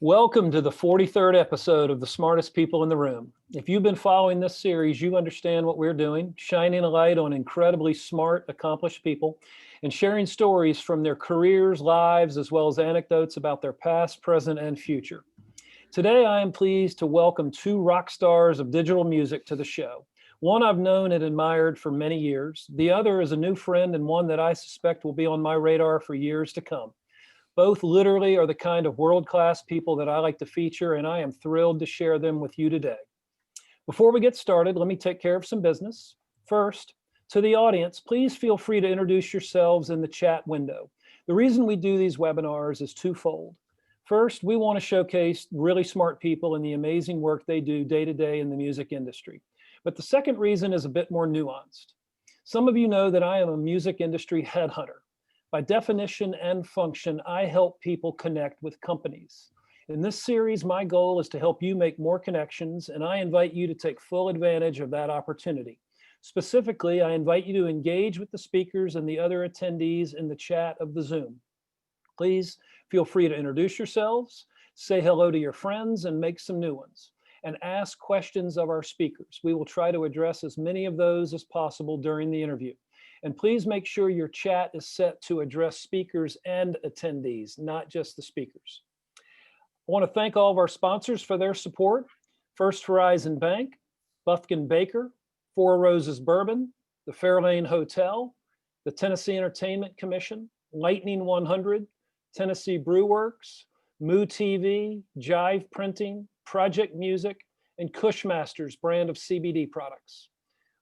Welcome to the 43rd episode of The Smartest People in the Room. If you've been following this series, you understand what we're doing, shining a light on incredibly smart, accomplished people and sharing stories from their careers, lives, as well as anecdotes about their past, present, and future. Today, I am pleased to welcome two rock stars of digital music to the show. One I've known and admired for many years. The other is a new friend and one that I suspect will be on my radar for years to come. Both literally are the kind of world-class people that I like to feature, and I am thrilled to share them with you today. Before we get started, let me take care of some business. First, to the audience, please feel free to introduce yourselves in the chat window. The reason we do these webinars is twofold. First, we want to showcase really smart people and the amazing work they do day to day in the music industry. But the second reason is a bit more nuanced. Some of you know that I am a music industry headhunter. By definition and function, I help people connect with companies. In this series, my goal is to help you make more connections, and I invite you to take full advantage of that opportunity. Specifically, I invite you to engage with the speakers and the other attendees in the chat of the Zoom. Please feel free to introduce yourselves, say hello to your friends, and make some new ones, and ask questions of our speakers. We will try to address as many of those as possible during the interview. And please make sure your chat is set to address speakers and attendees, not just the speakers. I want to thank all of our sponsors for their support. First Horizon Bank, Buffkin Baker, Four Roses Bourbon, the Fairlane Hotel, the Tennessee Entertainment Commission, Lightning 100, Tennessee Brew Works, Moo TV, Jive Printing, Project Music, and Cushmaster's brand of CBD products.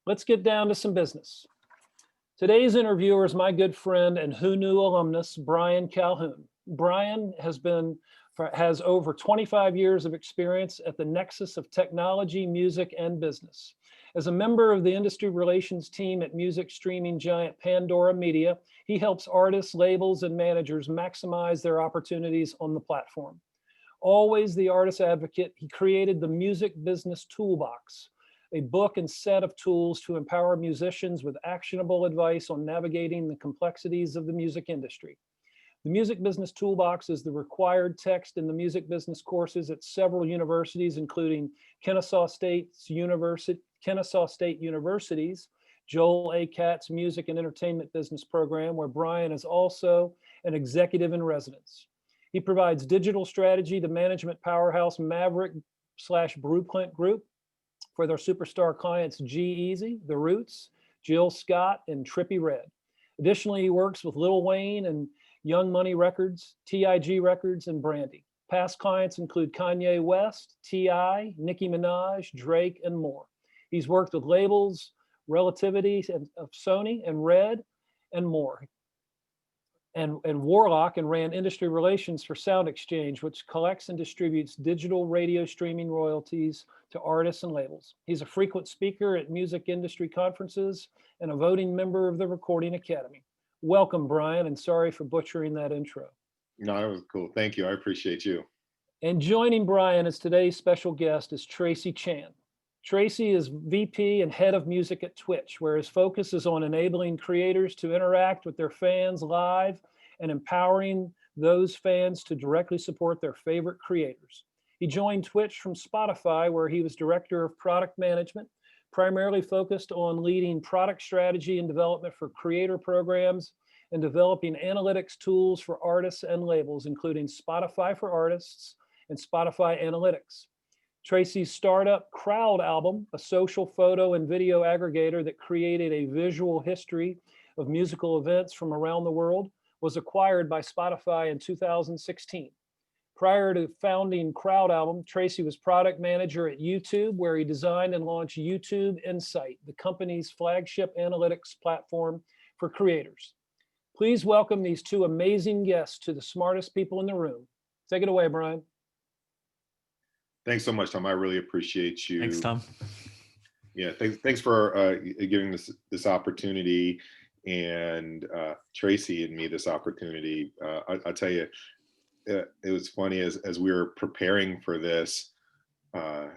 Let's get down to some business. Today's interviewer is my good friend and Who Knew alumnus, Bryan Calhoun. Bryan has over 25 years of experience at the nexus of technology, music, and business. As a member of the industry relations team at music streaming giant Pandora Media, he helps artists, labels, and managers maximize their opportunities on the platform. Always the artist advocate, he created the Music Business Toolbox, a book and set of tools to empower musicians with actionable advice on navigating the complexities of the music industry. The Music Business Toolbox is the required text in the music business courses at several universities, including Kennesaw State University's Joel A. Katz Music and Entertainment Business Program, where Bryan is also an executive in residence. He provides digital strategy to management powerhouse Maverick/Blueprint Group for their superstar clients G-Eazy, The Roots, Jill Scott, and Trippie Redd. Additionally, he works with Lil Wayne and Young Money Records, TIG Records, and Brandy. Past clients include Kanye West, T.I., Nicki Minaj, Drake, and more. He's worked with labels, Relativity of Sony and Red, and more. And Warlock, and ran industry relations for Sound Exchange, which collects and distributes digital radio streaming royalties to artists and labels. He's a frequent speaker at music industry conferences and a voting member of the Recording Academy. Welcome, Bryan, and sorry for butchering that intro. No, that was cool. Thank you. I appreciate you. And joining Bryan as today's special guest is Tracy Chan. Tracy is VP and head of music at Twitch, where his focus is on enabling creators to interact with their fans live and empowering those fans to directly support their favorite creators. He joined Twitch from Spotify, where he was director of product management, primarily focused on leading product strategy and development for creator programs and developing analytics tools for artists and labels, including Spotify for Artists and Spotify Analytics. Tracy's startup Crowd Album, a social photo and video aggregator that created a visual history of musical events from around the world, was acquired by Spotify in 2016. Prior to founding Crowd Album, Tracy was product manager at YouTube, where he designed and launched YouTube Insight, the company's flagship analytics platform for creators. Please welcome these two amazing guests to the smartest people in the room. Take it away, Bryan. Thanks so much, Tom. I really appreciate you. Thanks, Tom. Yeah, thanks for giving this opportunity, and Tracy and me this opportunity. I'll tell you, it was funny as we were preparing for this. I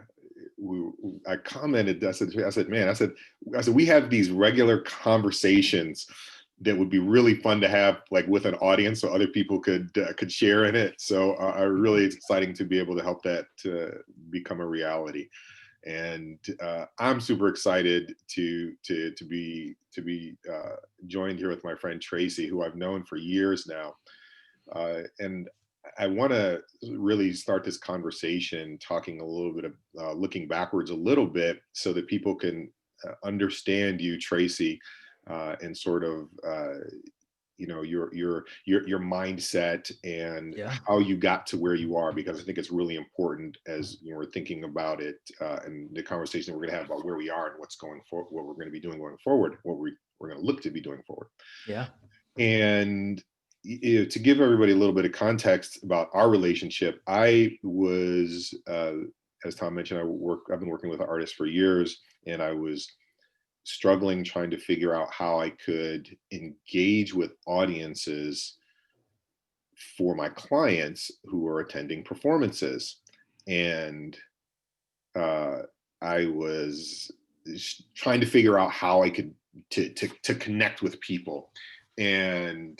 commented. I said, man, I said, we have these regular conversations that would be really fun to have like with an audience, so other people could share in it. So really, it's exciting to be able to help that become a reality. And I'm super excited to be joined here with my friend Tracy, who I've known for years now. And I want to really start this conversation talking a little bit of looking backwards a little bit, so that people can understand you, Tracy, and sort of your mindset and Yeah. how you got to where you are, because I think it's really important as we're thinking about it, and the conversation that we're going to have about where we are and what's going forward, what we're going to be doing going forward, what we're going to look to be doing forward. Yeah. And to give everybody a little bit of context about our relationship, I was, as Tom mentioned, I've been working with artists for years, and I was struggling trying to figure out how I could engage with audiences for my clients who are attending performances. And I was trying to figure out how I could to connect with people. And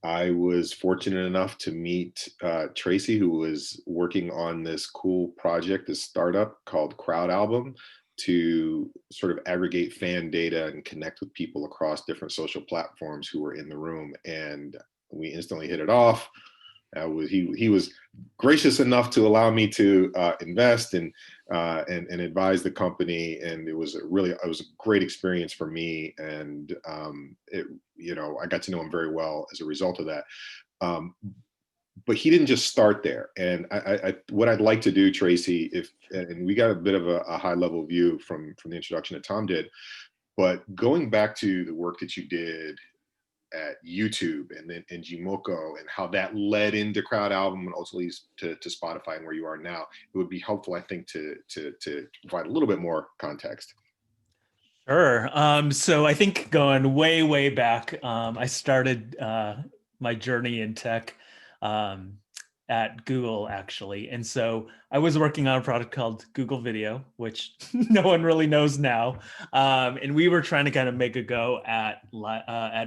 I was fortunate enough to meet Tracy, who was working on this cool project, this startup called Crowd Album, to sort of aggregate fan data and connect with people across different social platforms who were in the room. And we instantly hit it off. He was gracious enough to allow me to invest and advise the company, and it was a great experience for me. And I got to know him very well as a result of that. But he didn't just start there. And what I'd like to do, Tracy, and we got a bit of a high level view from the introduction that Tom did, but going back to the work that you did at YouTube and then in Ngmoko, and how that led into Crowd Album and ultimately to Spotify and where you are now, it would be helpful, I think, to provide a little bit more context. Sure. So I think going way, way back, I started my journey in tech at Google, actually. And so I was working on a product called Google Video, which no one really knows now. And we were trying to kind of make a go at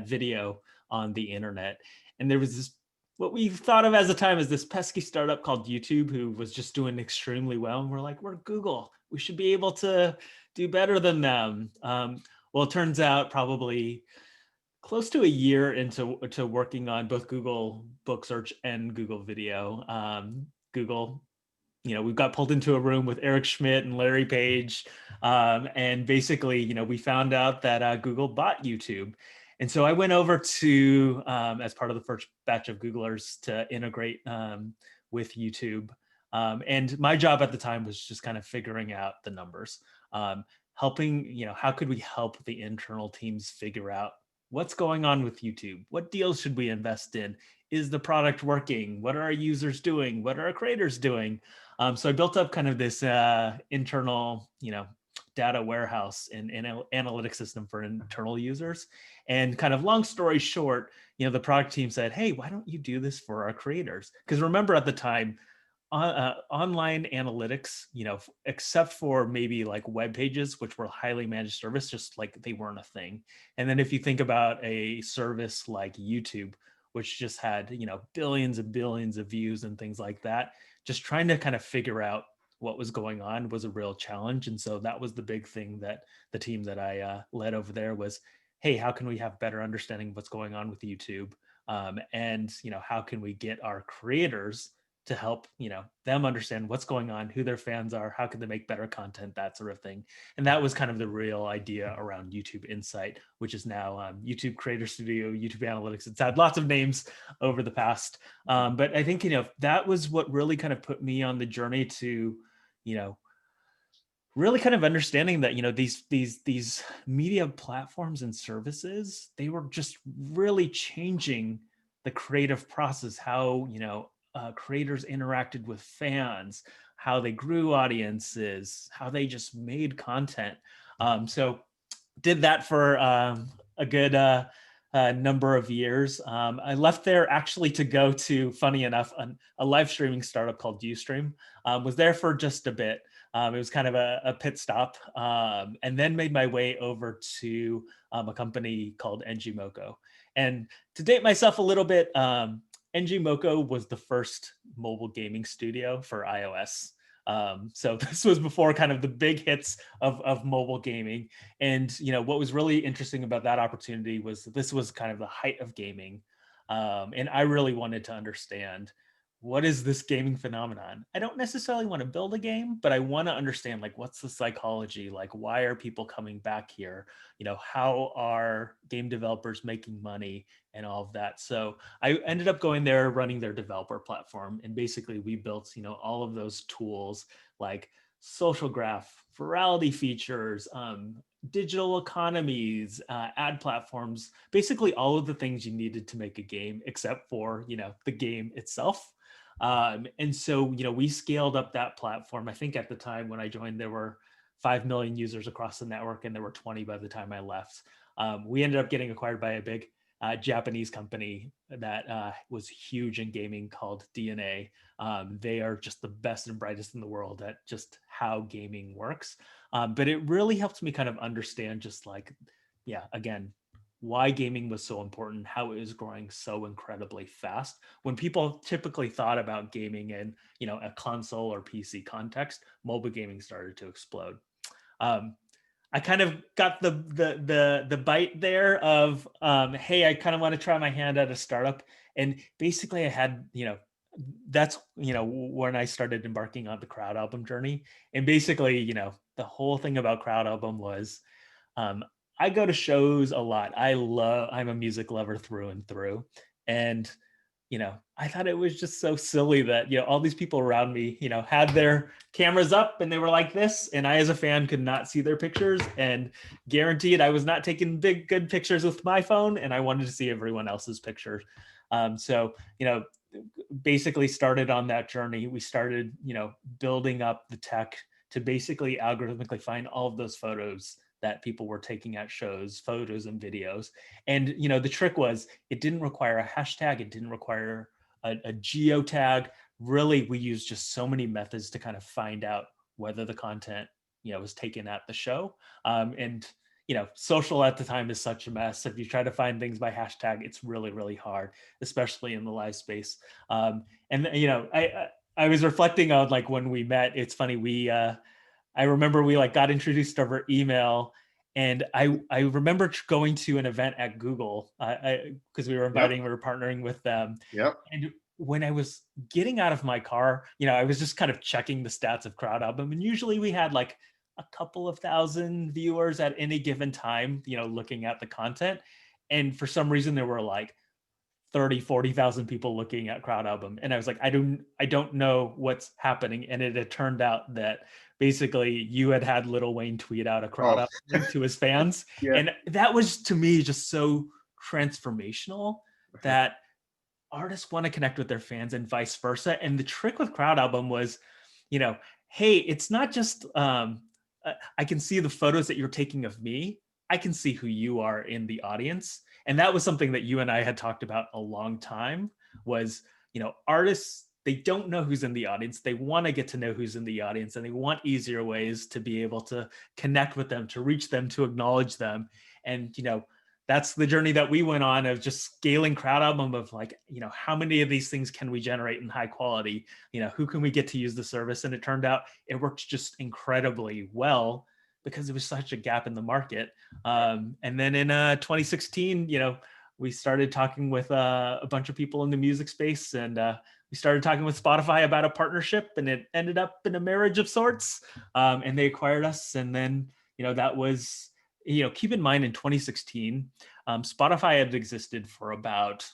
video on the internet. And there was this, what we thought of as a time as this pesky startup called YouTube, who was just doing extremely well. And we're like, we're Google, we should be able to do better than them. Well, it turns out probably close to a year into working on both Google Book Search and Google Video, Google, we got pulled into a room with Eric Schmidt and Larry Page, and basically, we found out that Google bought YouTube. And so I went over to, as part of the first batch of Googlers, to integrate with YouTube. And my job at the time was just kind of figuring out the numbers, helping, how could we help the internal teams figure out what's going on with YouTube? What deals should we invest in? Is the product working? What are our users doing? What are our creators doing? So I built up kind of this internal, data warehouse and analytic system for internal users. And kind of long story short, the product team said, hey, why don't you do this for our creators? Because remember at the time, online analytics, except for maybe like web pages, which were highly managed service, just like they weren't a thing. And then if you think about a service like YouTube, which just had, billions and billions of views and things like that, just trying to kind of figure out what was going on was a real challenge. And so that was the big thing that the team that I led over there was, hey, how can we have better understanding of what's going on with YouTube? And, how can we get our creators to help, them understand what's going on, who their fans are, how can they make better content, that sort of thing. And that was kind of the real idea around YouTube Insight, which is now YouTube Creator Studio, YouTube Analytics. It's had lots of names over the past. But I think, that was what really kind of put me on the journey to, really kind of understanding that, these media platforms and services, they were just really changing the creative process, how, creators interacted with fans, how they grew audiences, how they just made content. So did that for a good number of years. I left there actually to go to, funny enough, a live streaming startup called Ustream. Was there for just a bit. It was kind of a pit stop, and then made my way over to a company called Ngmoko. And to date myself a little bit, Ngmoko was the first mobile gaming studio for iOS. So this was before kind of the big hits of mobile gaming. And what was really interesting about that opportunity was this was kind of the height of gaming. And I really wanted to understand, what is this gaming phenomenon? I don't necessarily want to build a game, but I want to understand, like, what's the psychology? Like, why are people coming back here? How are game developers making money and all of that? So I ended up going there, running their developer platform. And basically we built, all of those tools like social graph, virality features, digital economies, ad platforms, basically all of the things you needed to make a game, except for, the game itself. And so, we scaled up that platform. I think at the time when I joined, there were 5 million users across the network, and there were 20 by the time I left. We ended up getting acquired by a big Japanese company that was huge in gaming called DNA. They are just the best and brightest in the world at just how gaming works. But it really helped me kind of understand just like, again, why gaming was so important, how it was growing so incredibly fast. When people typically thought about gaming in, a console or PC context, mobile gaming started to explode. I kind of got the bite there of, hey, I kind of want to try my hand at a startup. And basically I had, that's, when I started embarking on the crowd album journey. And basically, the whole thing about crowd album was, I go to shows a lot. I'm a music lover through and through. And, I thought it was just so silly that, all these people around me, had their cameras up and they were like this. And I, as a fan, could not see their pictures, and guaranteed I was not taking big, good pictures with my phone. And I wanted to see everyone else's pictures. So, basically started on that journey. We started, building up the tech to basically algorithmically find all of those photos that people were taking at shows, photos and videos. And, the trick was, it didn't require a hashtag. It didn't require a geotag. Really, we used just so many methods to kind of find out whether the content, was taken at the show. And, social at the time is such a mess. If you try to find things by hashtag, it's really, really hard, especially in the live space. And, I was reflecting on, like, when we met, it's funny, I remember we like got introduced over email, and I remember going to an event at Google because we were we were partnering with them. Yep. And when I was getting out of my car, I was just kind of checking the stats of Crowd Album, and usually we had like a couple of thousand viewers at any given time, looking at the content. And for some reason there were like 40,000 people looking at Crowd Album. And I was like, I don't know what's happening. And it had turned out that basically you had Lil Wayne tweet out a Crowd Album link to his fans. Yeah. And that was, to me, just so transformational that artists want to connect with their fans and vice versa. And the trick with Crowd Album was, hey, it's not just, I can see the photos that you're taking of me. I can see who you are in the audience. And that was something that you and I had talked about a long time was, artists, they don't know who's in the audience. They want to get to know who's in the audience, and they want easier ways to be able to connect with them, to reach them, to acknowledge them. And, that's the journey that we went on of just scaling Crowd Album of like, how many of these things can we generate in high quality? Who can we get to use the service? And it turned out it worked just incredibly well because there was such a gap in the market. And then in 2016, we started talking with a bunch of people in the music space, and we started talking with Spotify about a partnership, and it ended up in a marriage of sorts. And they acquired us. And then, that was, keep in mind in 2016, Spotify had existed for about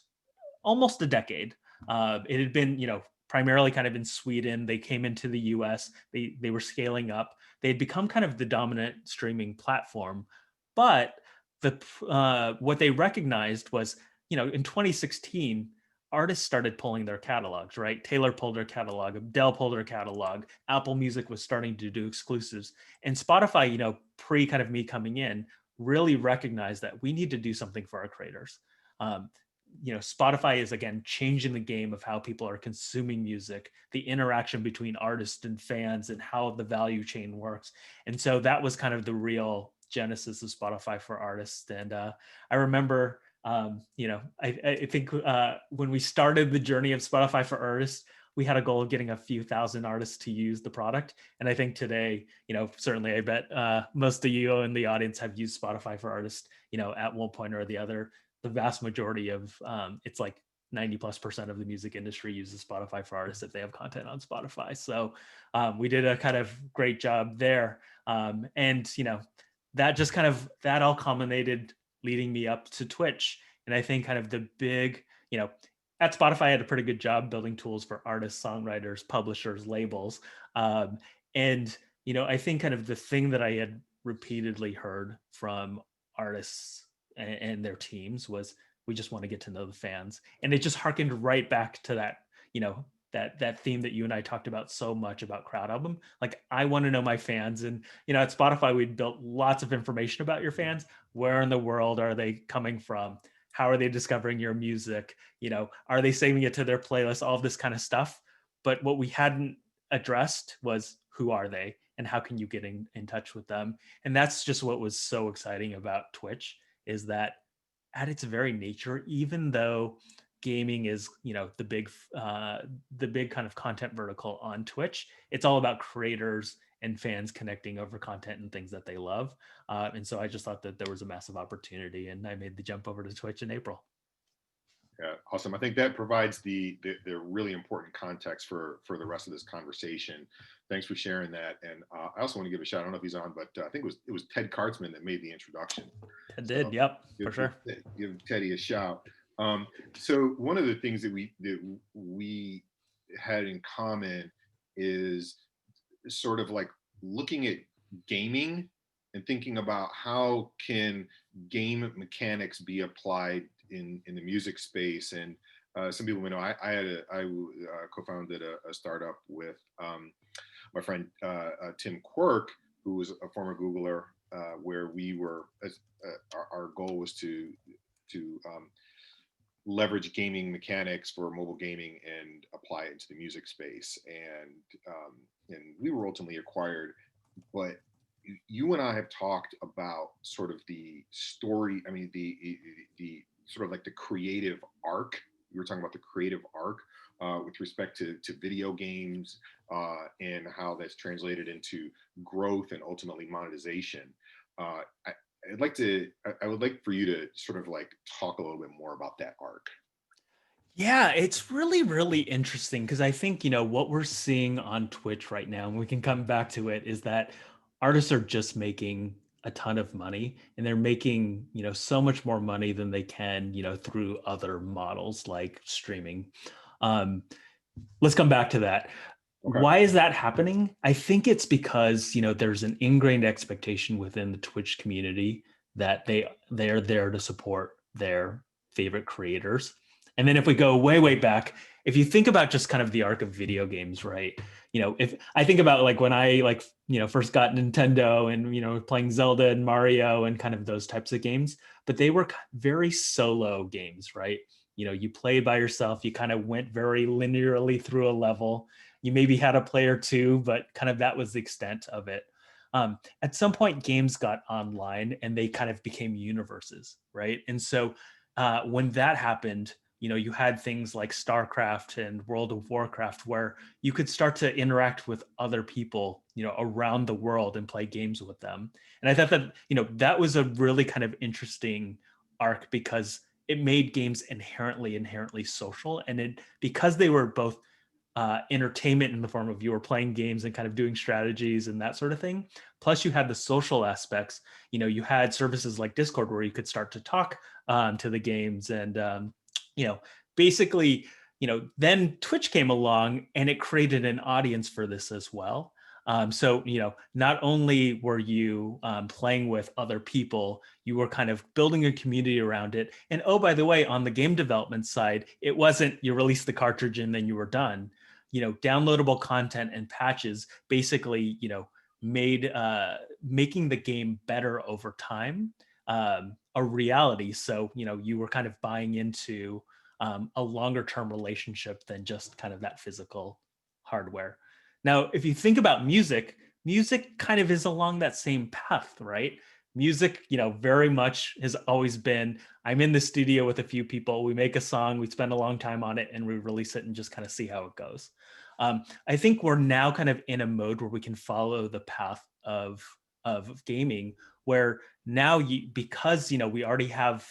almost a decade. It had been, primarily kind of in Sweden. They came into the US, they were scaling up. They had become kind of the dominant streaming platform. But what they recognized was, in 2016, artists started pulling their catalogs, right? Taylor pulled her catalog, Adele pulled her catalog, Apple Music was starting to do exclusives. And Spotify, pre kind of me coming in, really recognized that we need to do something for our creators. Spotify is again changing the game of how people are consuming music, the interaction between artists and fans, and how the value chain works. And so that was kind of the real genesis of Spotify for Artists. And I remember, I think when we started the journey of Spotify for Artists, we had a goal of getting a few thousand artists to use the product. And I think today, certainly I bet most of you in the audience have used Spotify for Artists, at one point or the other. The vast majority of it's like 90+% of the music industry uses Spotify for Artists if they have content on Spotify. So we did a kind of great job there. And that just that all culminated leading me up to Twitch. And I think kind of the big, at Spotify, I had a pretty good job building tools for artists, songwriters, publishers, labels. And I think kind of the thing that I had repeatedly heard from artists and their teams was, we just want to get to know the fans. And it just harkened right back to that, that theme that you and I talked about so much about Crowd Album. Like, I want to know my fans. And, at Spotify, we built lots of information about your fans. Where in the world are they coming from? How are they discovering your music? Are they saving it to their playlist? All of this kind of stuff. But what we hadn't addressed was, who are they and how can you get in touch with them? And that's just what was so exciting about Twitch, is that at its very nature, even though gaming is, the big kind of content vertical on Twitch, it's all about creators and fans connecting over content and things that they love. And so I just thought that there was a massive opportunity, and I made the jump over to Twitch in April. Yeah, awesome. I think that provides the really important context for the rest of this conversation. Thanks for sharing that. And I also want to give a shout. I don't know if he's on, but I think it was Ted Kartzman that made the introduction. Ted did, yep, for sure. Give Teddy a shout. So one of the things that we had in common is sort of like looking at gaming and thinking about how can game mechanics be applied in the music space. And some people may know I co-founded a startup with my friend Tim Quirk, who was a former Googler, where we were our goal was to leverage gaming mechanics for mobile gaming and apply it into the music space. And we were ultimately acquired. But you and I have talked about sort of the story. I mean, the sort of like the creative arc. We were talking about the creative arc with respect to video games and how that's translated into growth and ultimately monetization. I would like for you to sort of like talk a little bit more about that arc. Yeah, it's really, really interesting, because I think, what we're seeing on Twitch right now, and we can come back to it, is that artists are just making a ton of money, and they're making, so much more money than they can, through other models like streaming. Let's come back to that. Okay. Why is that happening? I think it's because, there's an ingrained expectation within the Twitch community that they are there to support their favorite creators. And then if we go way, way back, if you think about just kind of the arc of video games, right? If I think about like when I first got Nintendo and, playing Zelda and Mario and kind of those types of games, but they were very solo games, right? You played by yourself, you kind of went very linearly through a level. You maybe had a player two, but kind of that was the extent of it. At some point, games got online and they kind of became universes, right? And so when that happened, you had things like StarCraft and World of Warcraft, where you could start to interact with other people, around the world and play games with them. And I thought that, that was a really kind of interesting arc, because it made games inherently social. And because they were both entertainment in the form of you were playing games and kind of doing strategies and that sort of thing. Plus you had the social aspects, you had services like Discord where you could start to talk to the games. And, basically, then Twitch came along and it created an audience for this as well. So, not only were you playing with other people, you were kind of building a community around it. And oh, by the way, on the game development side, it wasn't you released the cartridge and then you were done. Downloadable content and patches basically, made making the game better over time. a reality. So, you were kind of buying into a longer term relationship than just kind of that physical hardware. Now, if you think about music kind of is along that same path, right? Music, very much has always been, I'm in the studio with a few people, we make a song, we spend a long time on it, and we release it and just kind of see how it goes. I think we're now kind of in a mode where we can follow the path of gaming, where now because we already have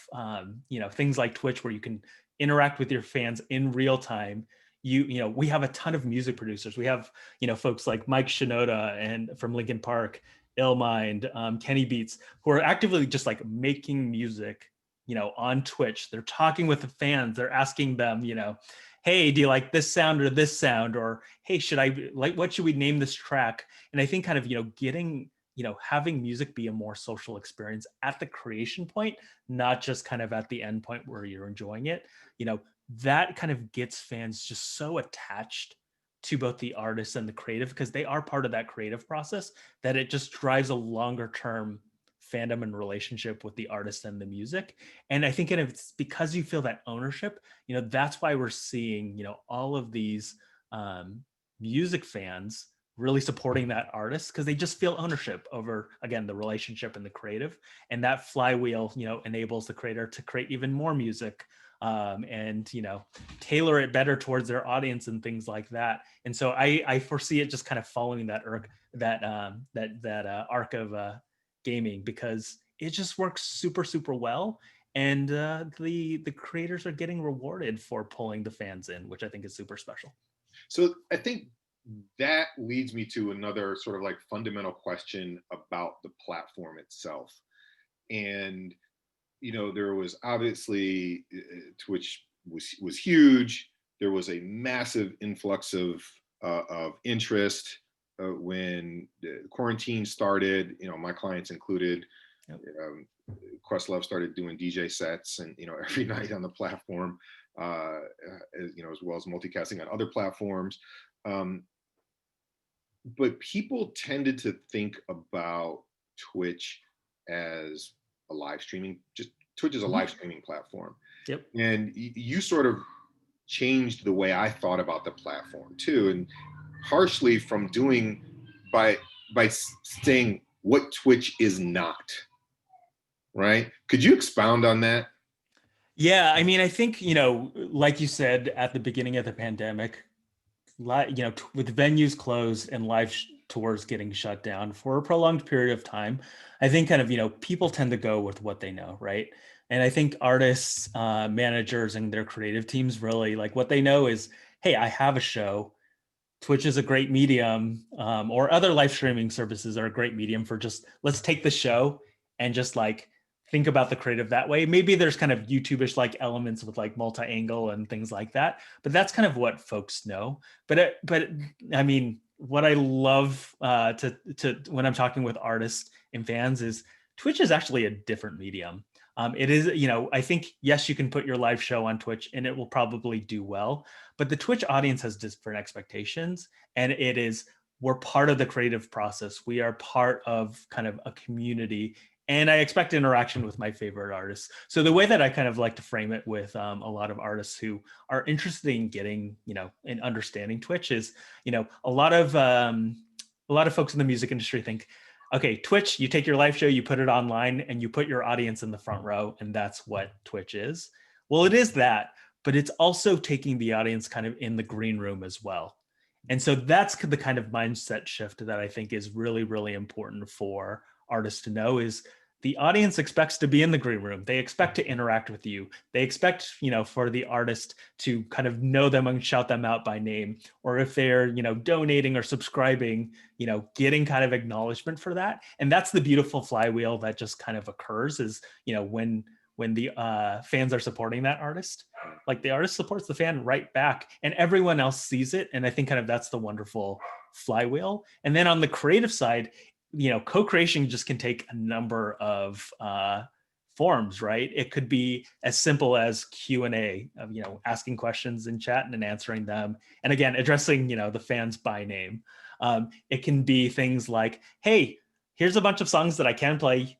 things like Twitch where you can interact with your fans in real time. We have a ton of music producers. We have folks like Mike Shinoda and from Linkin Park, Illmind, Kenny Beats, who are actively just like making music on Twitch. They're talking with the fans. They're asking them, hey, do you like this sound or this sound? Or, hey, what should we name this track? And I think kind of, getting, having music be a more social experience at the creation point, not just kind of at the end point where you're enjoying it, that kind of gets fans just so attached to both the artists and the creative, because they are part of that creative process, that it just drives a longer term fandom and relationship with the artist and the music. And I think it's because you feel that ownership, that's why we're seeing, all of these music fans really supporting that artist, because they just feel ownership over, again, the relationship and the creative. And that flywheel, enables the creator to create even more music, and tailor it better towards their audience and things like that. And so I foresee it just kind of following that arc of gaming, because it just works super, super well. And the creators are getting rewarded for pulling the fans in, which I think is super special. So I think that leads me to another sort of like fundamental question about the platform itself. And there was obviously Twitch was huge. There was a massive influx of interest when the quarantine started. My clients included. Yep. Questlove started doing DJ sets, and every night on the platform, as well as multicasting on other platforms. But people tended to think about Twitch as a live streaming, Twitch is a live streaming platform. Yep. And you sort of changed the way I thought about the platform too, and harshly from doing by saying what Twitch is not, right? Could you expound on that? Yeah, I mean, I think, like you said, at the beginning of the pandemic, with venues closed and live tours getting shut down for a prolonged period of time, I think kind of, people tend to go with what they know, right? And I think artists, managers, and their creative teams really like what they know is, hey, I have a show. Twitch is a great medium, or other live streaming services are a great medium for just, let's take the show and just like think about the creative that way. Maybe there's kind of YouTube-ish like elements with like multi-angle and things like that, but that's kind of what folks know. But I mean, what I love to when I'm talking with artists and fans is Twitch is actually a different medium. It is, I think, yes, you can put your live show on Twitch and it will probably do well, but the Twitch audience has different expectations, and we're part of the creative process. We are part of kind of a community, and I expect interaction with my favorite artists. So the way that I kind of like to frame it with a lot of artists who are interested in getting, in understanding Twitch is, a lot of folks in the music industry think, okay, Twitch, you take your live show, you put it online, and you put your audience in the front row, and that's what Twitch is. Well, it is that, but it's also taking the audience kind of in the green room as well. And so that's the kind of mindset shift that I think is really, really important for artists to know is the audience expects to be in the green room. They expect to interact with you. They expect, for the artist to kind of know them and shout them out by name, or if they're, donating or subscribing, getting kind of acknowledgement for that. And that's the beautiful flywheel that just kind of occurs is, when the fans are supporting that artist, like the artist supports the fan right back, and everyone else sees it. And I think kind of that's the wonderful flywheel. And then on the creative side, co-creation just can take a number of forms, right? It could be as simple as Q&A of, asking questions in chat and then answering them. And again, addressing, the fans by name. It can be things like, hey, here's a bunch of songs that I can play.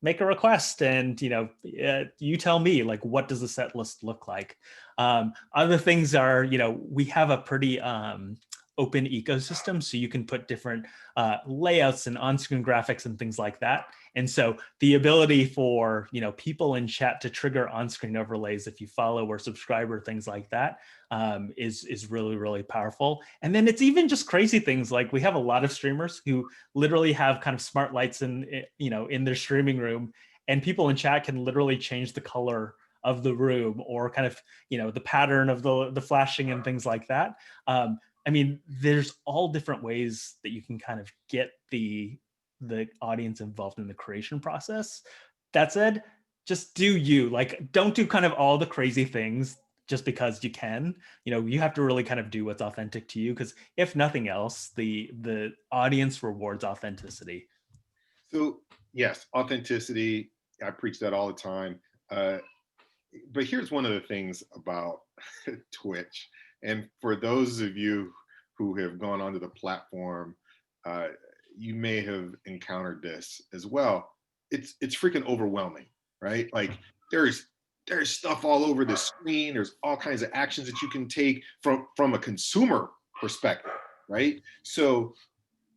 make a request and, you tell me, like, what does the set list look like? Other things are, we have a pretty open ecosystem, so you can put different layouts and on-screen graphics and things like that. And so the ability for, people in chat to trigger on-screen overlays if you follow or subscribe or things like that is really, really powerful. And then it's even just crazy things like we have a lot of streamers who literally have kind of smart lights in their streaming room, and people in chat can literally change the color of the room or kind of, the pattern of the flashing and things like that. I mean, there's all different ways that you can kind of get the audience involved in the creation process. That said, just do you, like, don't do kind of all the crazy things just because you can. You have to really kind of do what's authentic to you, because if nothing else, the audience rewards authenticity. So yes, authenticity. I preach that all the time. But here's one of the things about Twitch, and for those of you who have gone onto the platform, you may have encountered this as well. It's freaking overwhelming, right? Like there's stuff all over the screen. There's all kinds of actions that you can take from a consumer perspective, right? So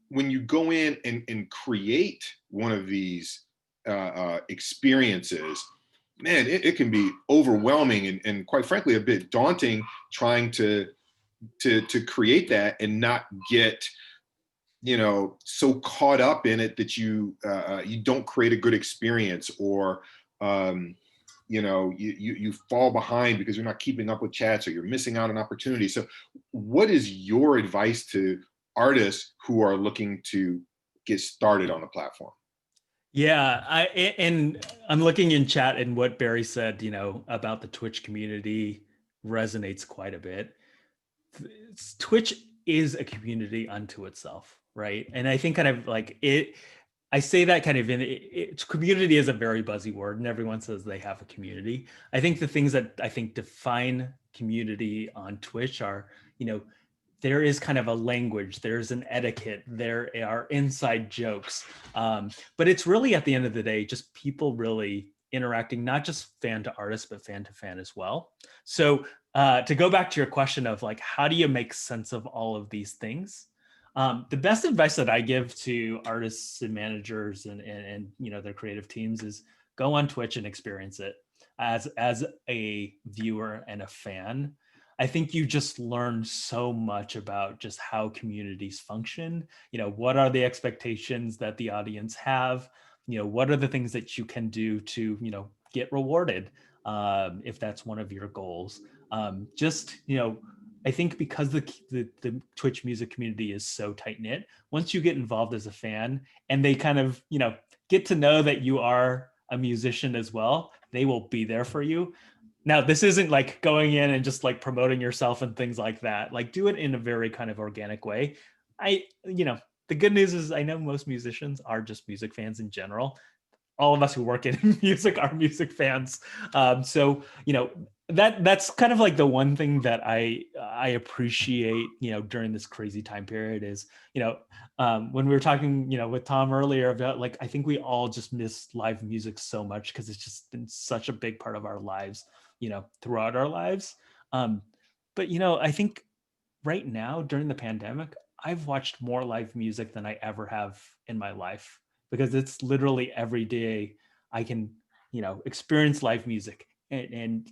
when you go in and create one of these experiences, man, it can be overwhelming and quite frankly a bit daunting trying to create that and not get so caught up in it that you don't create a good experience, or you fall behind because you're not keeping up with chats, or you're missing out on opportunities. So what is your advice to artists who are looking to get started on the platform? Yeah, and I'm looking in chat, and what Barry said, about the Twitch community resonates quite a bit. Twitch is a community unto itself, right? And I think kind of like it, I say that kind of community is a very buzzy word, and everyone says they have a community. I think the things that I think define community on Twitch are, there is kind of a language, there's an etiquette, there are inside jokes. But it's really, at the end of the day, just people really interacting, not just fan to artist, but fan to fan as well. So to go back to your question of like, how do you make sense of all of these things? The best advice that I give to artists and managers and their creative teams is go on Twitch and experience it as a viewer and a fan. I think you just learn so much about just how communities function. What are the expectations that the audience have? What are the things that you can do to, get rewarded if that's one of your goals? I think because the Twitch music community is so tight knit, once you get involved as a fan and they kind of, get to know that you are a musician as well, they will be there for you. Now, this isn't like going in and just like promoting yourself and things like that. Like, do it in a very kind of organic way. The good news is I know most musicians are just music fans in general. All of us who work in music are music fans. So, that's kind of like the one thing that I appreciate, during this crazy time period is, when we were talking, with Tom earlier about like, I think we all just miss live music so much because it's just been such a big part of our lives, throughout our lives. But, I think right now during the pandemic, I've watched more live music than I ever have in my life, because it's literally every day I can, experience live music and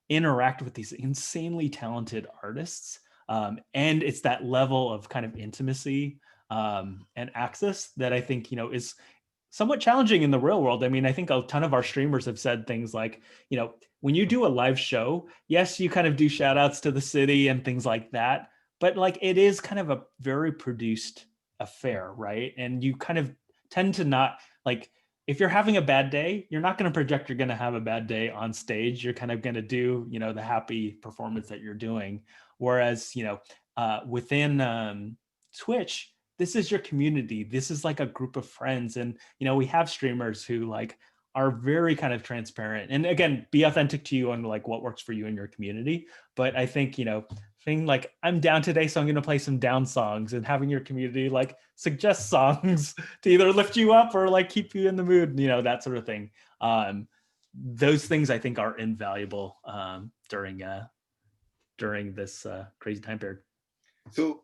interact with these insanely talented artists. And it's that level of kind of intimacy and access that I think, is somewhat challenging in the real world. I mean, I think a ton of our streamers have said things like, when you do a live show, yes, you kind of do shout outs to the city and things like that, but like it is kind of a very produced affair, right? And you kind of tend to not like, if you're having a bad day, you're not going to project you're going to have a bad day on stage. You're kind of going to do, the happy performance that you're doing. Whereas, within Twitch, this is your community. This is like a group of friends. And, we have streamers who like are very kind of transparent. And again, be authentic to you on like what works for you in your community. But I think, thing. Like, I'm down today, so I'm going to play some down songs, and having your community like suggest songs to either lift you up or like keep you in the mood, you know, that sort of thing. Those things I think are invaluable during this crazy time period. So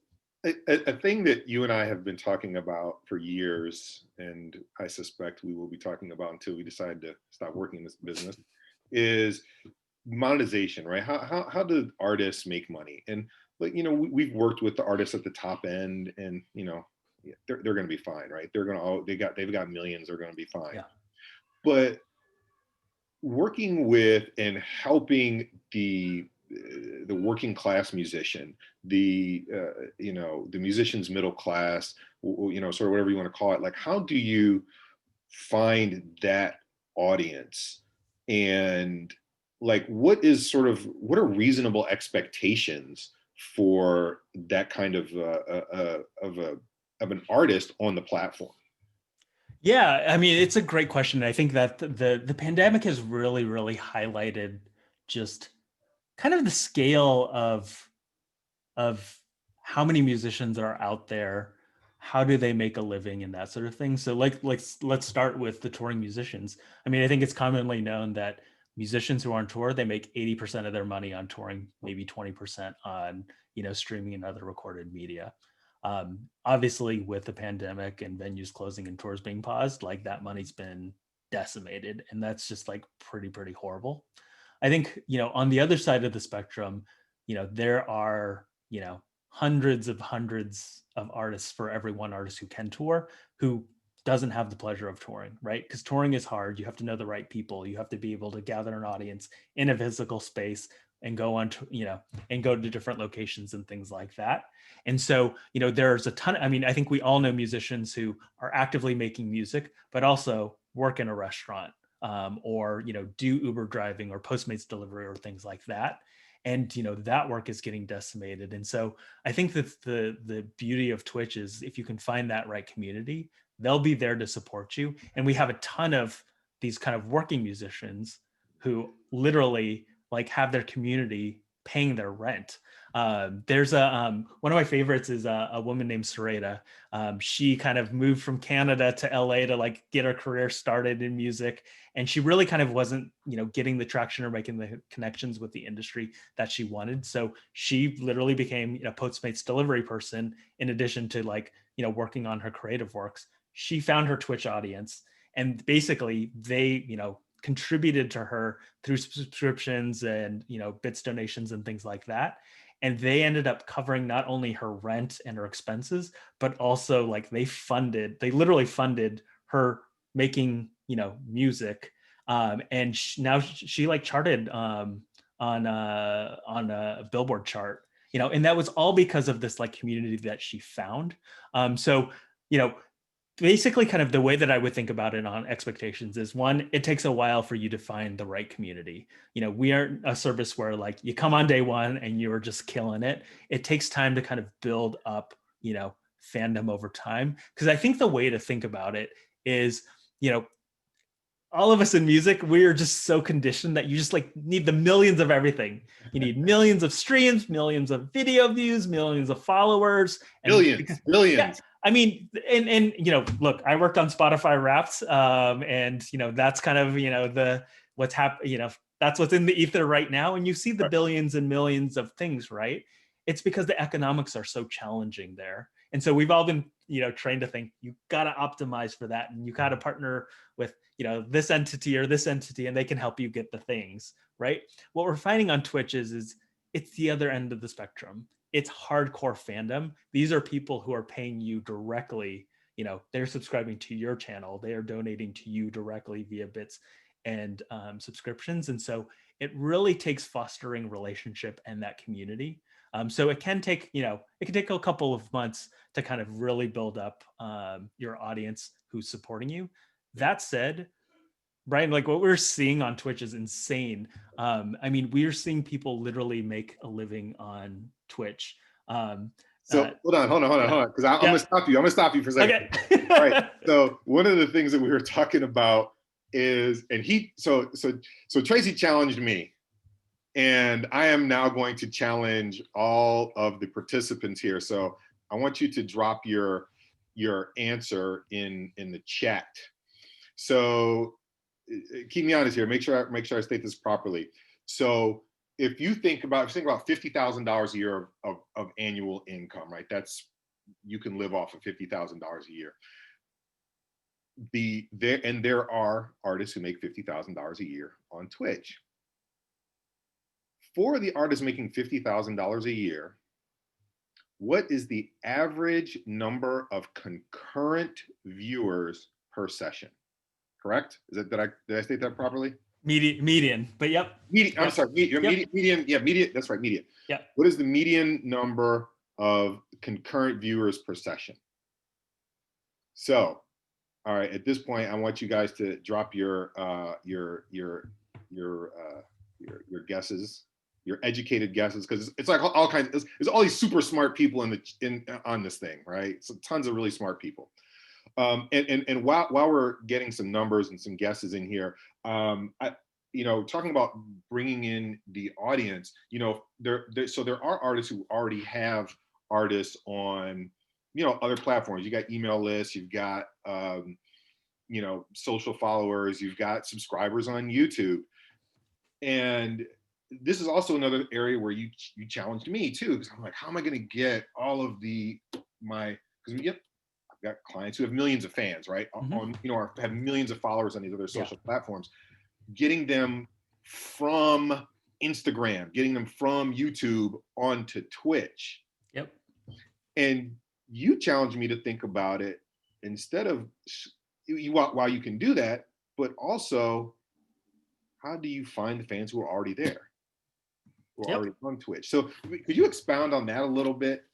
a thing that you and I have been talking about for years, and I suspect we will be talking about until we decide to stop working in this business, is monetization, right? How do artists make money? And like, you know, we've worked with the artists at the top end, and you know, they're going to be fine, right? They've got millions, they're going to be fine. Yeah. But working with and helping the working class musician, the you know, the musician's middle class, you know, sort of whatever you want to call it, like how do you find that audience, and like what are reasonable expectations for that kind of an artist on the platform? Yeah, I mean, it's a great question. I think that the pandemic has really, really highlighted just kind of the scale of how many musicians are out there, how do they make a living, and that sort of thing. So like let's start with the touring musicians. I mean, I think it's commonly known that musicians who are on tour, they make 80% of their money on touring, maybe 20% on, you know, streaming and other recorded media. Obviously with the pandemic and venues closing and tours being paused, like that money's been decimated, and that's just like pretty horrible. I think, you know, on the other side of the spectrum, you know, there are, you know, hundreds of artists for every one artist who can tour, who doesn't have the pleasure of touring, right? Because touring is hard. You have to know the right people. You have to be able to gather an audience in a physical space and go on to, you know, and go to different locations and things like that. And so, you know, there's a ton. I mean, I think we all know musicians who are actively making music, but also work in a restaurant, or, you know, do Uber driving or Postmates delivery or things like that. And, you know, that work is getting decimated. And so I think that the beauty of Twitch is if you can find that right community, they'll be there to support you. And we have a ton of these kind of working musicians who literally like have their community paying their rent. There's one of my favorites is a woman named Sarita. She kind of moved from Canada to LA to like get her career started in music. And she really kind of wasn't, you know, getting the traction or making the connections with the industry that she wanted. So she literally became, you know, Postmates delivery person in addition to like, you know, working on her creative works. She found her Twitch audience, and basically they, you know, contributed to her through subscriptions and, you know, bits donations and things like that. And they ended up covering not only her rent and her expenses, but also like they literally funded her making, you know, music. And now she like charted on a Billboard chart, you know, and that was all because of this like community that she found. So, you know, basically kind of the way that I would think about it on expectations is, one, it takes a while for you to find the right community. You know, we aren't a service where like you come on day one and you're just killing it. It takes time to kind of build up, you know, fandom over time. Because I think the way to think about it is, you know, all of us in music, we are just so conditioned that you just like need the millions of everything. You need millions of streams, millions of video views, millions of followers. Billions. Yeah, I mean, and you know, look, I worked on Spotify Wrapped, and you know, that's kind of, you know, what's happening, you know, that's what's in the ether right now. And you see the billions and millions of things, right? It's because the economics are so challenging there. And so we've all been, you know, trained to think you got to optimize for that, and you got to partner with, you know, this entity or this entity, and they can help you get the things, right? What we're finding on Twitch is it's the other end of the spectrum. It's hardcore fandom. These are people who are paying you directly. You know, they're subscribing to your channel. They are donating to you directly via bits and subscriptions. And so it really takes fostering relationship and that community. So it can take, you know, it can take a couple of months to kind of really build up your audience who's supporting you. That said, Bryan, like what we're seeing on Twitch is insane. I mean, we're seeing people literally make a living on Twitch. So hold on, because I'm gonna stop you. I'm gonna stop you for a second. Okay. All right. So one of the things that we were talking about is, and so Tracy challenged me And I am now going to challenge all of the participants here. So I want you to drop your answer in the chat. So keep me honest here. Make sure I state this properly. So if you think about $50,000 a year of annual income, right? That's, you can live off of $50,000 a year. There are artists who make $50,000 a year on Twitch. For the artists making $50,000 a year, what is the average number of concurrent viewers per session? Correct? Did I state that properly? Median, but yep. I'm sorry, median. Yeah, median. That's right, median. Yeah. What is the median number of concurrent viewers per session? So, all right. At this point, I want you guys to drop your guesses, your educated guesses, because it's like all kinds. There's all these super smart people on this thing, right? So tons of really smart people. And while we're getting some numbers and some guesses in here, talking about bringing in the audience, so there are artists who already have artists on, other platforms. You got email lists, you've got, social followers, you've got subscribers on YouTube. And this is also another area where you challenged me too, because I'm like, how am I going to get all of because I've got clients who have millions of fans, right? Mm-hmm. Or have millions of followers on these other social platforms, getting them from Instagram, getting them from YouTube onto Twitch. Yep. And you challenged me to think about it instead of, while you can do that, but also, how do you find the fans who are already there, who are already on Twitch? So could you expound on that a little bit?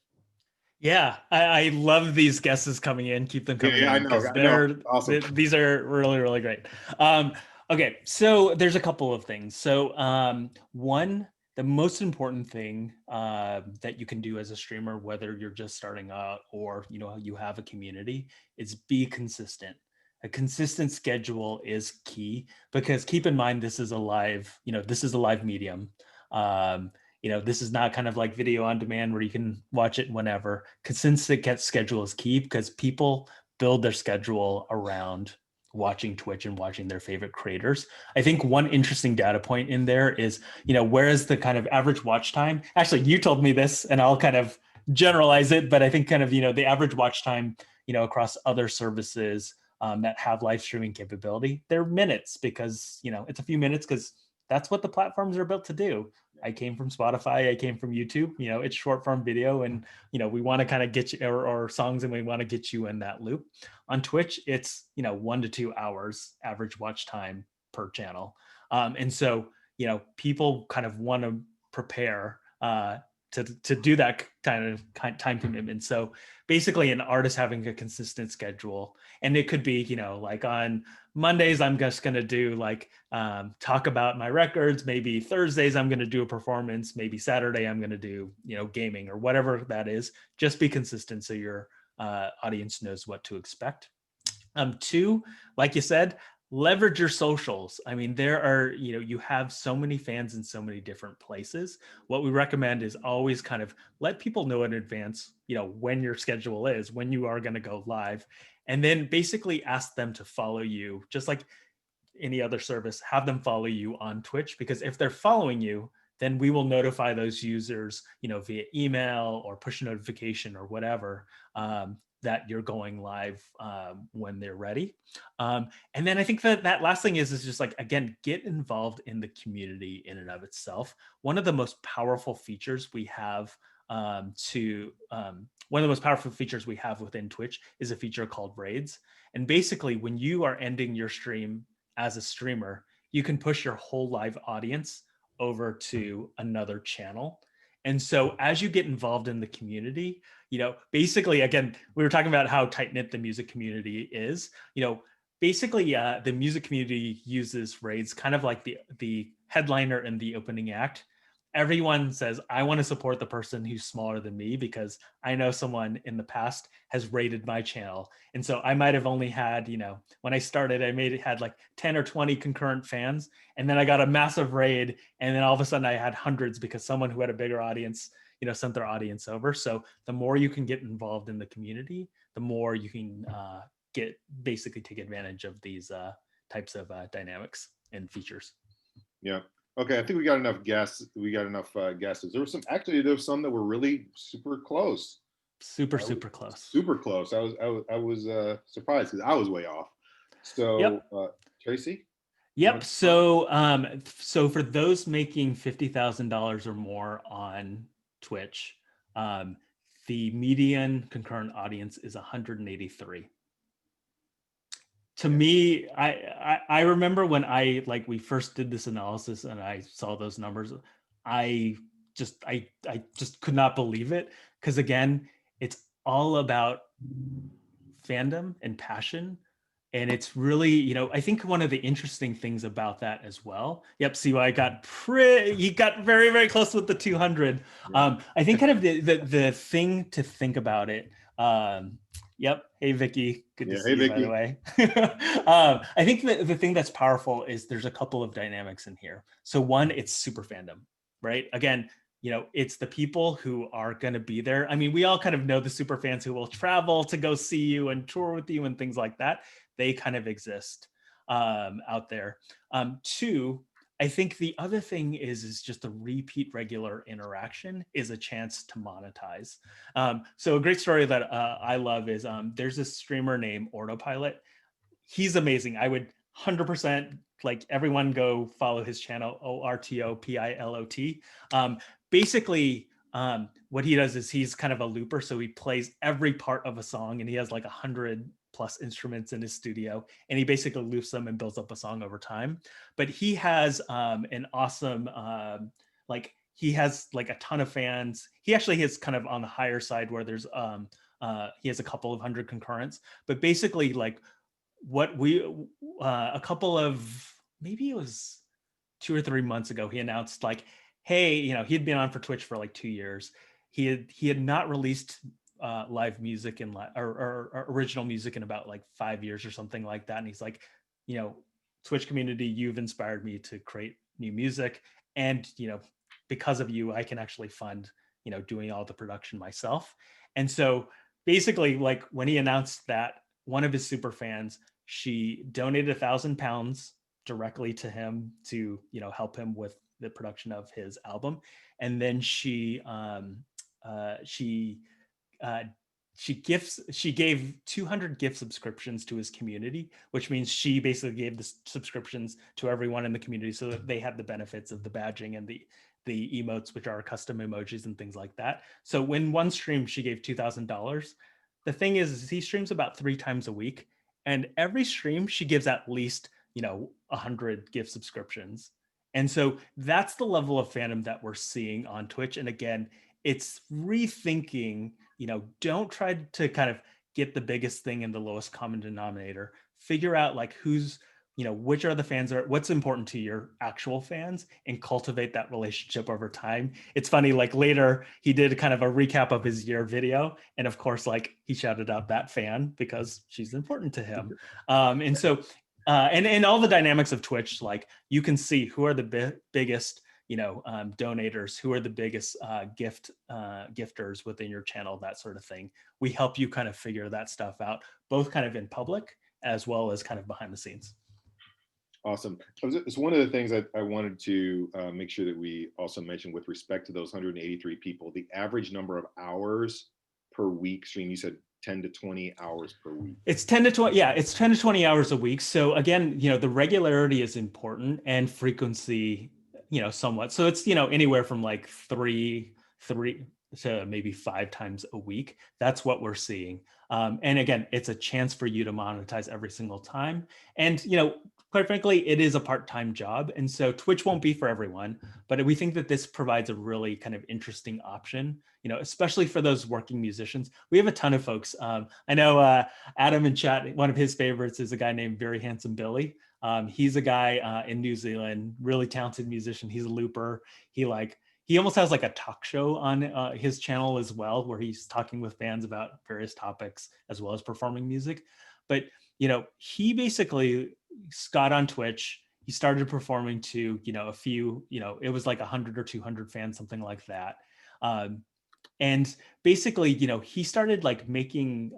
Yeah, I love these guesses coming in. Keep them coming in. I know. Awesome. These are really, really great. Okay, so there's a couple of things. So one, the most important thing that you can do as a streamer, whether you're just starting out or you have a community, is be consistent. A consistent schedule is key, because keep in mind, this is a live medium. This is not kind of like video on demand where you can watch it whenever. Consistent schedule is key, because people build their schedule around watching Twitch and watching their favorite creators. I think one interesting data point in there is, where is the kind of average watch time? Actually, you told me this, and I'll kind of generalize it, but I think kind of, the average watch time, across other services that have live streaming capability, they're minutes, because, it's a few minutes, because that's what the platforms are built to do. I came from Spotify, I came from YouTube, it's short form video, and, we want to kind of get you, or songs, and we want to get you in that loop. On Twitch, it's, 1 to 2 hours average watch time per channel. And so, people kind of want to prepare to do that kind of time commitment. So basically, an artist having a consistent schedule, and it could be, like on Mondays, I'm just going to do talk about my records. Maybe Thursdays, I'm going to do a performance. Maybe Saturday, I'm going to do, gaming, or whatever that is. Just be consistent so your audience knows what to expect. Two, like you said, leverage your socials. I mean, there are, you have so many fans in so many different places. What we recommend is always kind of let people know in advance, when your schedule is, when you are going to go live, and then basically ask them to follow you, just like any other service. Have them follow you on Twitch, because if they're following you, then we will notify those users, via email or push notification or whatever, that you're going live when they're ready. And then I think that last thing is just like, again, get involved in the community in and of itself. One of the most powerful features we have within Twitch is a feature called raids. And basically, when you are ending your stream as a streamer, you can push your whole live audience over to another channel. And so as you get involved in the community, basically, again, we were talking about how tight-knit the music community is. Basically, the music community uses raids kind of like the headliner and the opening act everyone says, I want to support the person who's smaller than me because I know someone in the past has rated my channel. And so I might have only had, when I started, had like 10 or 20 concurrent fans. And then I got a massive raid. And then all of a sudden I had hundreds because someone who had a bigger audience, sent their audience over. So the more you can get involved in the community, the more you can basically take advantage of these types of dynamics and features. Yeah. Okay, I think we got enough guesses. There was some that were really super close. Super close. Super close. I was surprised because I was way off. So, yep. Tracy. Yep. So for those making $50,000 or more on Twitch, the median concurrent audience is 183. To me, I remember when we first did this analysis and I saw those numbers, I just could not believe it. Because again, it's all about fandom and passion. And it's really, I think one of the interesting things about that as well. Yep, see, you got very, very close with the 200. Yeah. I think kind of the thing to think about it. Yep. Hey, Vicky. Good to see you, Vicky. By the way. I think the thing that's powerful is there's a couple of dynamics in here. So one, it's super fandom, right? Again, it's the people who are going to be there. I mean, we all kind of know the super fans who will travel to go see you and tour with you and things like that. They kind of exist out there. Two, I think the other thing is just the repeat regular interaction is a chance to monetize. So a great story that I love is there's this streamer named Autopilot. He's amazing. I would 100% everyone go follow his channel, ORTOPILOT. Basically, what he does is he's kind of a looper. So he plays every part of a song and he has like 100+ instruments in his studio, and he basically loops them and builds up a song over time. But he has an awesome, he has like a ton of fans. He actually is kind of on the higher side where there's, he has a couple of hundred concurrents, but basically a couple of, maybe it was 2 or 3 months ago, he announced hey, he'd been on for Twitch for 2 years. He had not released live music or original music in about 5 years or something like that. And he's like, Twitch community, you've inspired me to create new music. And, because of you, I can actually fund, doing all the production myself. And so basically when he announced that, one of his super fans, she donated £1,000 directly to him to, help him with the production of his album. And then she gave 200 gift subscriptions to his community, which means she basically gave the subscriptions to everyone in the community so that they had the benefits of the badging and the emotes, which are custom emojis and things like that. So when one stream, she gave $2,000. The thing is he streams about 3 times a week, and every stream she gives at least 100 gift subscriptions. And so that's the level of fandom that we're seeing on Twitch. And again, it's rethinking, don't try to kind of get the biggest thing in the lowest common denominator. Figure out who's, which are the fans, what's important to your actual fans, and cultivate that relationship over time. It's funny, later he did kind of a recap of his year video. And of course, he shouted out that fan because she's important to him. And so, and all the dynamics of Twitch, you can see who are the biggest, donators, who are the biggest gifters within your channel, that sort of thing. We help you kind of figure that stuff out, both kind of in public as well as kind of behind the scenes. Awesome. It's one of the things I wanted to make sure that we also mentioned with respect to those 183 people, the average number of hours per week stream, you said 10 to 20 hours per week. It's 10 to 20. Yeah, it's 10 to 20 hours a week. So again, the regularity is important and frequency, somewhat. So it's, anywhere from 3 to maybe 5 times a week. That's what we're seeing. And again, it's a chance for you to monetize every single time. And, quite frankly, it is a part-time job. And so Twitch won't be for everyone, but we think that this provides a really kind of interesting option, especially for those working musicians. We have a ton of folks. I know Adam in chat, one of his favorites is a guy named Very Handsome Billy. He's a guy in New Zealand, really talented musician. He's a looper. he almost has like a talk show on his channel as well, where he's talking with fans about various topics as well as performing music. But he basically got on Twitch. He started performing to a few, it was like 100 or 200 fans, something like that. And basically, he started like making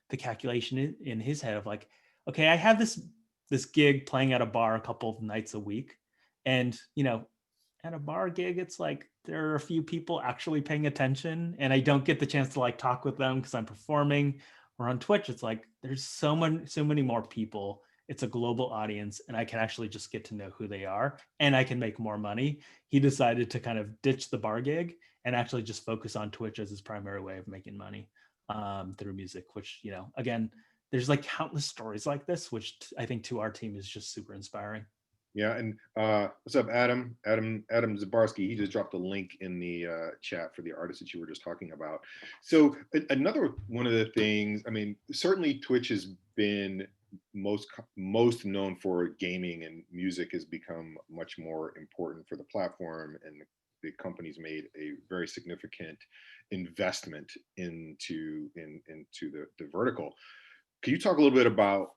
the calculation in his head of like, okay, I have this gig playing at a bar a couple of nights a week, and at a bar gig, it's like there are a few people actually paying attention, and I don't get the chance to like talk with them because I'm performing. Or on Twitch, it's like there's so many more people. It's a global audience, and I can actually just get to know who they are, and I can make more money. He decided to kind of ditch the bar gig and actually just focus on Twitch as his primary way of making money through music. Which again, there's like countless stories like this, which I think to our team is just super inspiring. Yeah, and what's up, Adam? Adam Zabarski. He just dropped a link in the chat for the artist that you were just talking about. So another one of the things, I mean, certainly Twitch has been most known for gaming, and music has become much more important for the platform, and the company's made a very significant investment into the vertical. Can you talk a little bit about,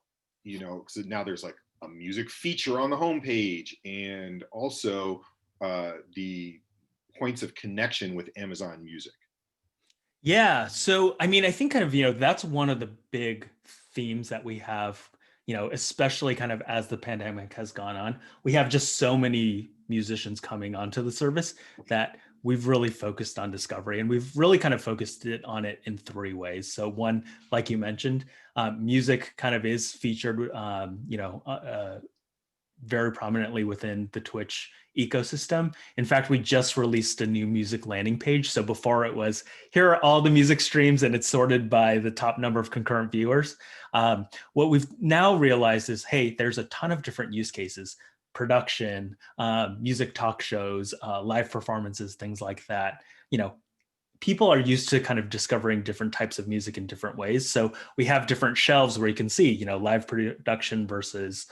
because now there's like a music feature on the homepage, and also the points of connection with Amazon Music? Yeah. So, I mean, I think kind of, that's one of the big themes that we have, especially kind of as the pandemic has gone on. We have just so many musicians coming onto the service that we've really focused on discovery, and we've really kind of focused on it in three ways. So one, like you mentioned, music kind of is featured, very prominently within the Twitch ecosystem. In fact, we just released a new music landing page. So before it was, here are all the music streams, and it's sorted by the top number of concurrent viewers. What we've now realized is, hey, there's a ton of different use cases: production, music talk shows, live performances, things like that. People are used to kind of discovering different types of music in different ways. So we have different shelves where you can see, live production versus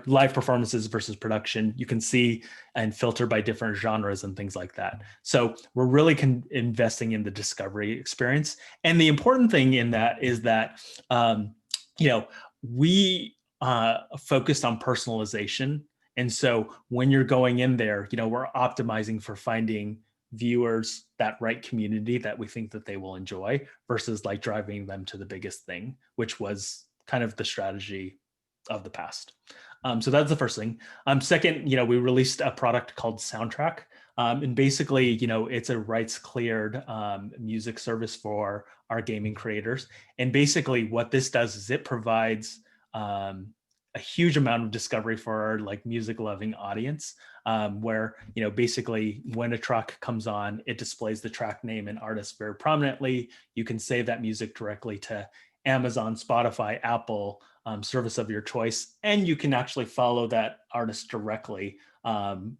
live performances versus production. You can see and filter by different genres and things like that. So we're really investing in the discovery experience. And the important thing in that is that, we focused on personalization. And so when you're going in there, we're optimizing for finding viewers that right community that we think that they will enjoy, versus like driving them to the biggest thing, which was kind of the strategy of the past. So that's the first thing. Second, we released a product called Soundtrack, and basically, it's a rights cleared music service for our gaming creators. And basically what this does is it provides a huge amount of discovery for our like music loving audience, where basically when a track comes on, it displays the track name and artist very prominently. You can save that music directly to Amazon, Spotify, Apple, service of your choice, and you can actually follow that artist directly.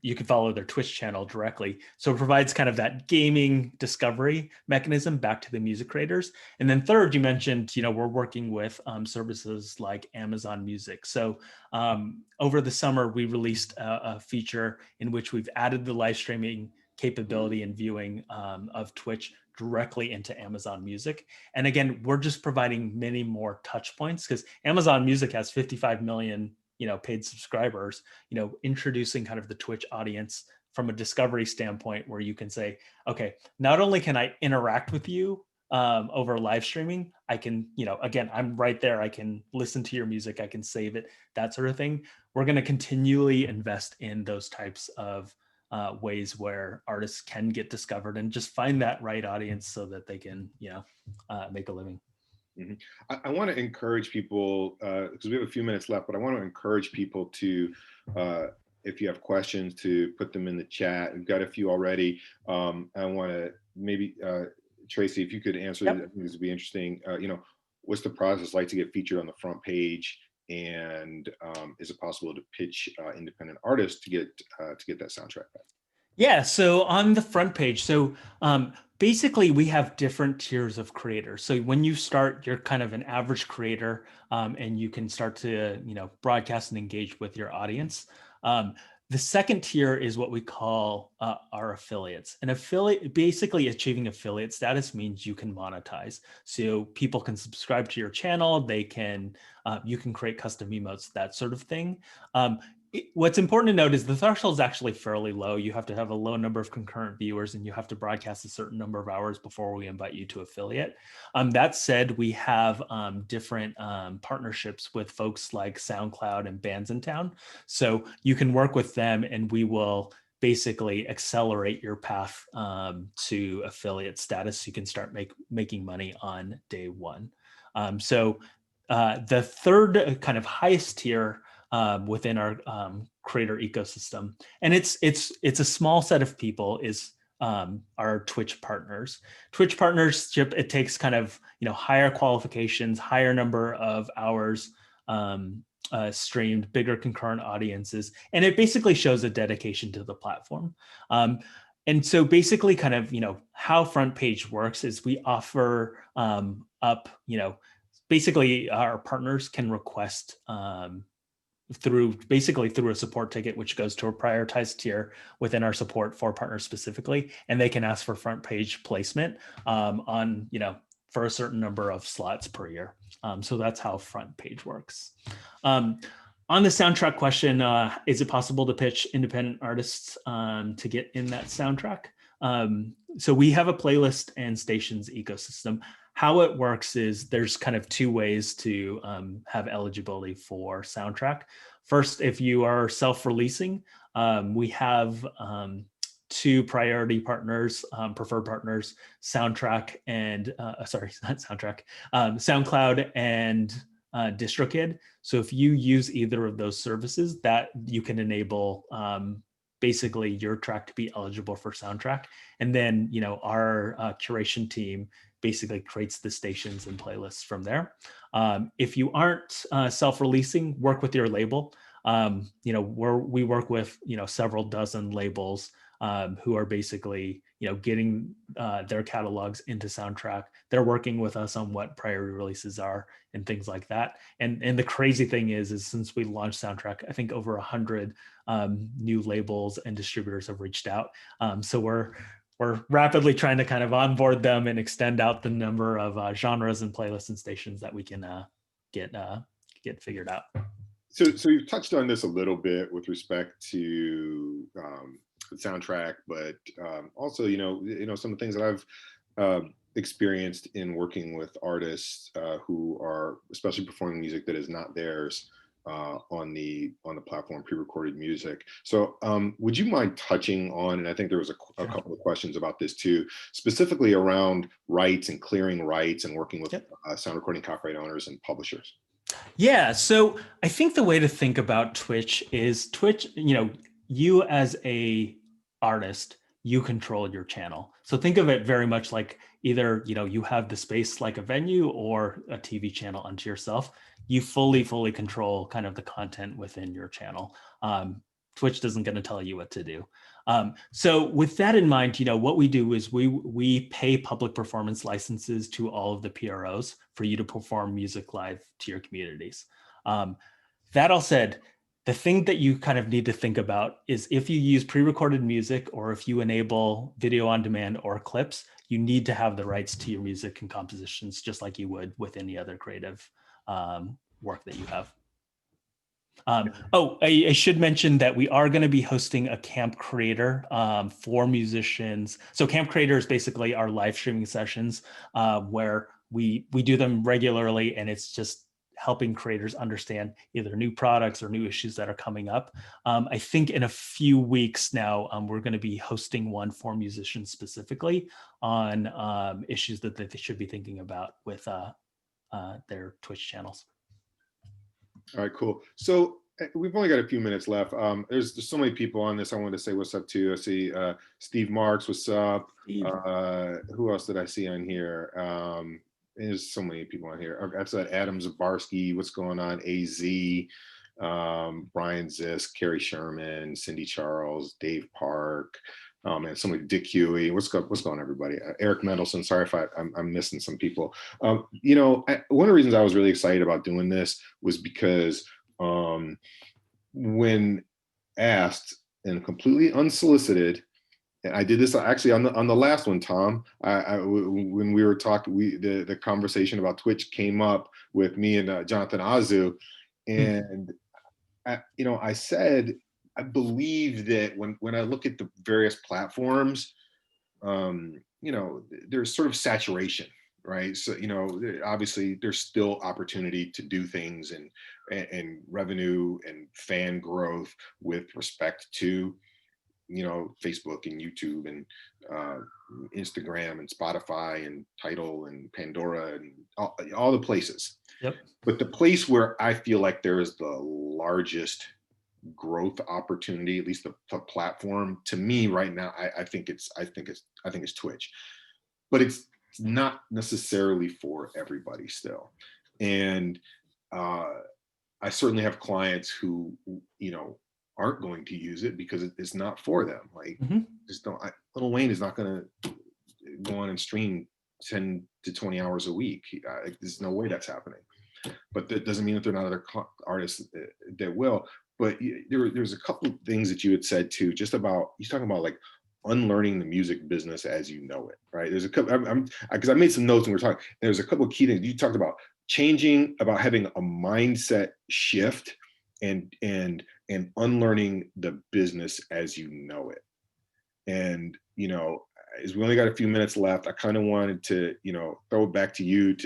You can follow their Twitch channel directly. So it provides kind of that gaming discovery mechanism back to the music creators. And then third, you mentioned, we're working with services like Amazon Music. So over the summer, we released a feature in which we've added the live streaming capability and viewing of Twitch directly into Amazon Music. And again, we're just providing many more touch points, because Amazon Music has 55 million paid subscribers, introducing kind of the Twitch audience from a discovery standpoint, where you can say, okay, not only can I interact with you over live streaming, I can, again, I'm right there. I can listen to your music, I can save it, that sort of thing. We're going to continually invest in those types of ways where artists can get discovered and just find that right audience so that they can, make a living. Mm-hmm. I want to encourage people, because we have a few minutes left, but I want to encourage people to, if you have questions, to put them in the chat. We've got a few already. I want to maybe, Tracy, if you could answer, Yep. I think this would be interesting. What's the process like to get featured on the front page? And is it possible to pitch independent artists to get that soundtrack back? Yeah, so on the front page, so basically we have different tiers of creators. So when you start, you're kind of an average creator, and you can start to broadcast and engage with your audience. The second tier is what we call our affiliates. An affiliate, basically achieving affiliate status means you can monetize. So people can subscribe to your channel, they can, you can create custom emotes, that sort of thing. What's important to note is the threshold is actually fairly low. You have to have a low number of concurrent viewers and you have to broadcast a certain number of hours before we invite you to affiliate. That said, we have different partnerships with folks like SoundCloud and Bands in Town. So you can work with them and we will basically accelerate your path to affiliate status so you can start making money on day one. The third kind of highest tier within our creator ecosystem, and it's a small set of people, is our Twitch partners. Twitch partnership, it takes kind of, higher qualifications, higher number of hours streamed, bigger concurrent audiences, and it basically shows a dedication to the platform. And so basically kind of, how Front Page works is we offer up, basically our partners can request through a support ticket, which goes to a prioritized tier within our support for partners specifically, and they can ask for Front Page placement on, for a certain number of slots per year. So that's how Front Page works. On the soundtrack question, is it possible to pitch independent artists to get in that soundtrack? So we have a playlist and stations ecosystem. How it works is there's kind of two ways to have eligibility for soundtrack. First, if you are self-releasing, we have two priority partners, preferred partners, SoundCloud and DistroKid. So if you use either of those services, that you can enable basically your track to be eligible for soundtrack. And then, our curation team basically creates the stations and playlists from there. If you aren't self-releasing, work with your label. We work with, several dozen labels who are basically, getting their catalogs into soundtrack. They're working with us on what priority releases are and things like that. And the crazy thing is since we launched soundtrack, I think over 100 new labels and distributors have reached out. So we're rapidly trying to kind of onboard them and extend out the number of genres and playlists and stations that we can get figured out. So you've touched on this a little bit with respect to the soundtrack, but also, some of the things that I've experienced in working with artists who are especially performing music that is not theirs on the platform, pre-recorded music. So would you mind touching on, and I think there was a couple of questions about this too, specifically around rights and clearing rights and working with sound recording copyright owners and publishers? Yeah, so I think the way to think about Twitch is you as a artist, you control your channel. So think of it very much like either, you have the space like a venue or a TV channel unto yourself. You fully control kind of the content within your channel. Twitch isn't going to tell you what to do. So with that in mind, what we do is we pay public performance licenses to all of the PROs for you to perform music live to your communities. That all said, the thing that you kind of need to think about is if you use pre-recorded music or if you enable video on demand or clips, you need to have the rights to your music and compositions just like you would with any other creative work that you have. I should mention that we are going to be hosting a Camp Creator for musicians. So Camp Creator is basically our live streaming sessions where we do them regularly, and it's just helping creators understand either new products or new issues that are coming up. I think in a few weeks now, we're going to be hosting one for musicians specifically on issues that they should be thinking about with their Twitch channels. All right, cool. So we've only got a few minutes left. There's so many people on this. I wanted to say what's up to. I see Steve Marks, what's up? Who else did I see on here? There's so many people on here. That's Adam Zabarski, what's going on? AZ, Brian Zisk, Carrie Sherman, Cindy Charles, Dave Park, and somebody, Dick Huey. What's going on, everybody? Eric Mendelson. Sorry if I'm missing some people. One of the reasons I was really excited about doing this was because when asked and completely unsolicited, and I did this actually on the last one, Tom. When we were talking, the conversation about Twitch came up with me and Jonathan Azu, and I said I believe that when I look at the various platforms, there's sort of saturation, right? So obviously there's still opportunity to do things and revenue and fan growth with respect to Facebook and YouTube and Instagram and Spotify and Tidal and Pandora and all the places. Yep. But the place where I feel like there is the largest growth opportunity, at least the platform to me right now, I think it's Twitch, but it's not necessarily for everybody still. And I certainly have clients who aren't going to use it because it's not for them. Like, just don't. Lil Wayne is not going to go on and stream 10 to 20 hours a week. There's no way that's happening. But that doesn't mean that there are not other artists that will. But there's a couple of things that you had said too, just about, you're talking about like unlearning the music business as you know it, right? There's a couple, because I made some notes and we're talking, there's a couple of key things. You talked about about having a mindset shift and unlearning the business as you know it. And, as we only got a few minutes left, I kind of wanted to, throw it back to you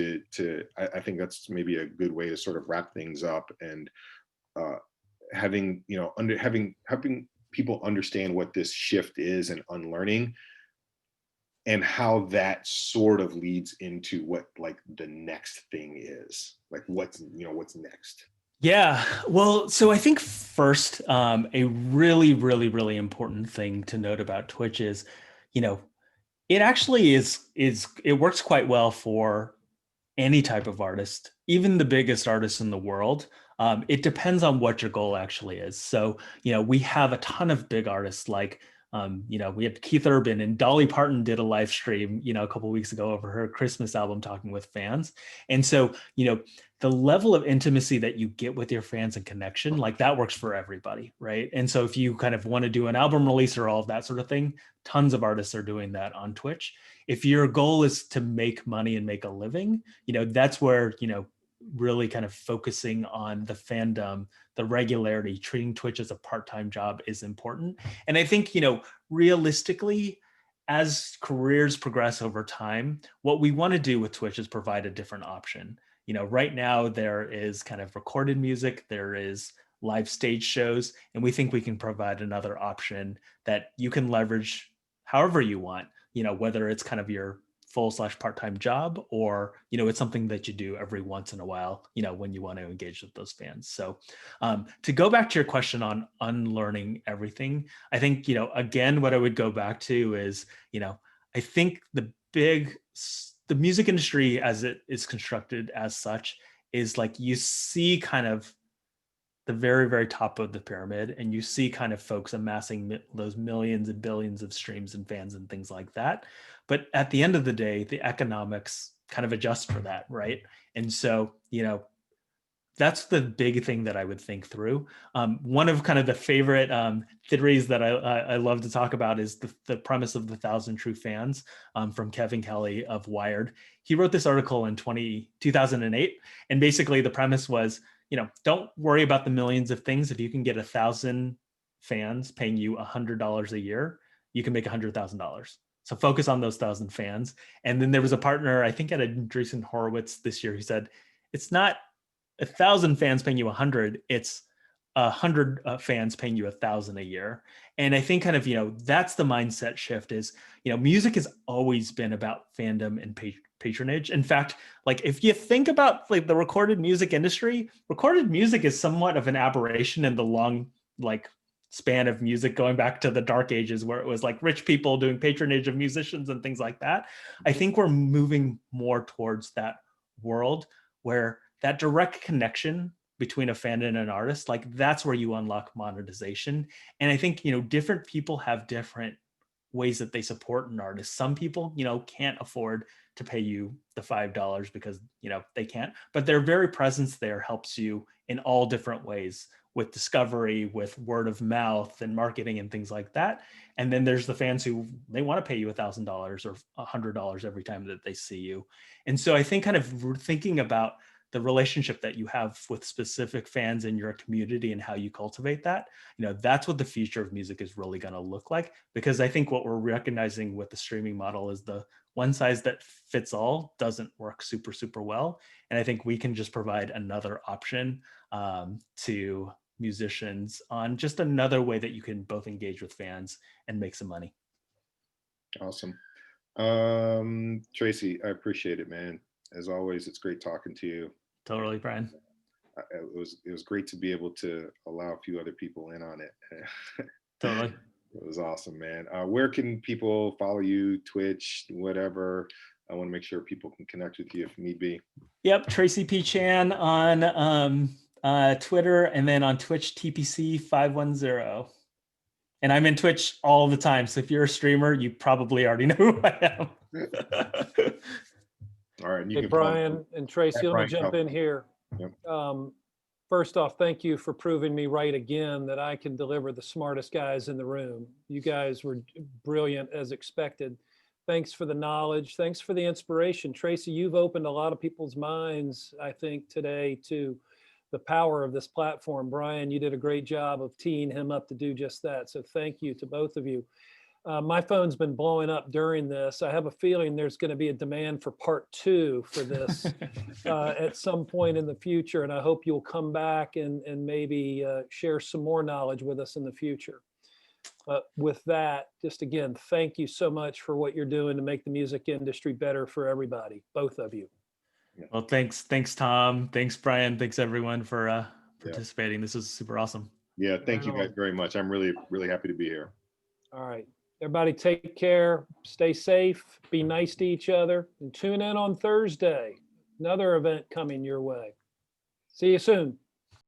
I think that's maybe a good way to sort of wrap things up, and having people understand what this shift is and unlearning, and how that sort of leads into what like the next thing is, like what's next. Yeah, well, so I think first, a really, really, really important thing to note about Twitch is, it actually it works quite well for any type of artist, even the biggest artists in the world. It depends on what your goal actually is. So, we have a ton of big artists like, we have Keith Urban, and Dolly Parton did a live stream, a couple of weeks ago over her Christmas album talking with fans. And so, the level of intimacy that you get with your fans and connection, like that works for everybody, right? And so if you kind of want to do an album release or all of that sort of thing, tons of artists are doing that on Twitch. If your goal is to make money and make a living, that's where, really kind of focusing on the fandom, the regularity, treating Twitch as a part-time job is important. And I think, realistically, as careers progress over time, what we want to do with Twitch is provide a different option. Right now there is kind of recorded music, there is live stage shows, and we think we can provide another option that you can leverage however you want, whether it's kind of your full/part-time job, or it's something that you do every once in a while, when you want to engage with those fans. So to go back to your question on unlearning everything, I think again what I would go back to is I think the music industry as it is constructed as such is like, you see kind of the very, very top of the pyramid, and you see kind of folks amassing those millions and billions of streams and fans and things like that. But at the end of the day, the economics kind of adjust for that, right? And so, that's the big thing that I would think through. One of kind of the favorite theories that I love to talk about is the premise of the 1,000 True Fans, from Kevin Kelly of Wired. He wrote this article in 2008. And basically the premise was, don't worry about the millions of things. If you can get 1,000 fans paying you $100 a year, you can make $100,000. So focus on those 1,000 fans. And then there was a partner, I think at Andreessen Horowitz this year, who said, it's not 1,000 fans paying you 100, it's 100 fans paying you 1,000 a year. And I think kind of, that's the mindset shift is, music has always been about fandom and patronage. In fact, like if you think about like the recorded music industry, recorded music is somewhat of an aberration in the long, like span of music going back to the dark ages, where it was like rich people doing patronage of musicians and things like that. I think we're moving more towards that world where that direct connection between a fan and an artist, like that's where you unlock monetization. And I think, different people have different ways that they support an artist. Some people, can't afford to pay you the $5 because, they can't, but their very presence there helps you in all different ways, with discovery, with word of mouth and marketing and things like that. And then there's the fans who they want to pay you $1,000 or $100 every time that they see you. And so I think kind of thinking about the relationship that you have with specific fans in your community and how you cultivate that, that's what the future of music is really going to look like. Because I think what we're recognizing with the streaming model is the one size that fits all doesn't work super, super well. And I think we can just provide another option to musicians on just another way that you can both engage with fans and make some money. Awesome. Tracy, I appreciate it, man. As always, it's great talking to you. Totally, Bryan. It was great to be able to allow a few other people in on it. Totally. It was awesome, man. Where can people follow you? Twitch, whatever. I want to make sure people can connect with you if need be. Yep, Tracy P. Chan on Twitter, and then on Twitch, TPC510. And I'm in Twitch all the time. So if you're a streamer, you probably already know who I am. All right. Hey, Bryan and Tracy, let me jump in here. Yep. First off, thank you for proving me right again that I can deliver the smartest guys in the room. You guys were brilliant as expected. Thanks for the knowledge. Thanks for the inspiration. Tracy, you've opened a lot of people's minds, I think, today to the power of this platform. Bryan, you did a great job of teeing him up to do just that. So thank you to both of you. My phone's been blowing up during this. I have a feeling there's going to be a demand for part 2 for this at some point in the future. And I hope you'll come back and maybe share some more knowledge with us in the future. With that, just again, thank you so much for what you're doing to make the music industry better for everybody, both of you. Well, thanks, Tom. Thanks, Bryan. Thanks, everyone, for participating. This is super awesome. Yeah, thank you guys very much. I'm really, really happy to be here. All right. Everybody take care, stay safe, be nice to each other, and tune in on Thursday. Another event coming your way. See you soon.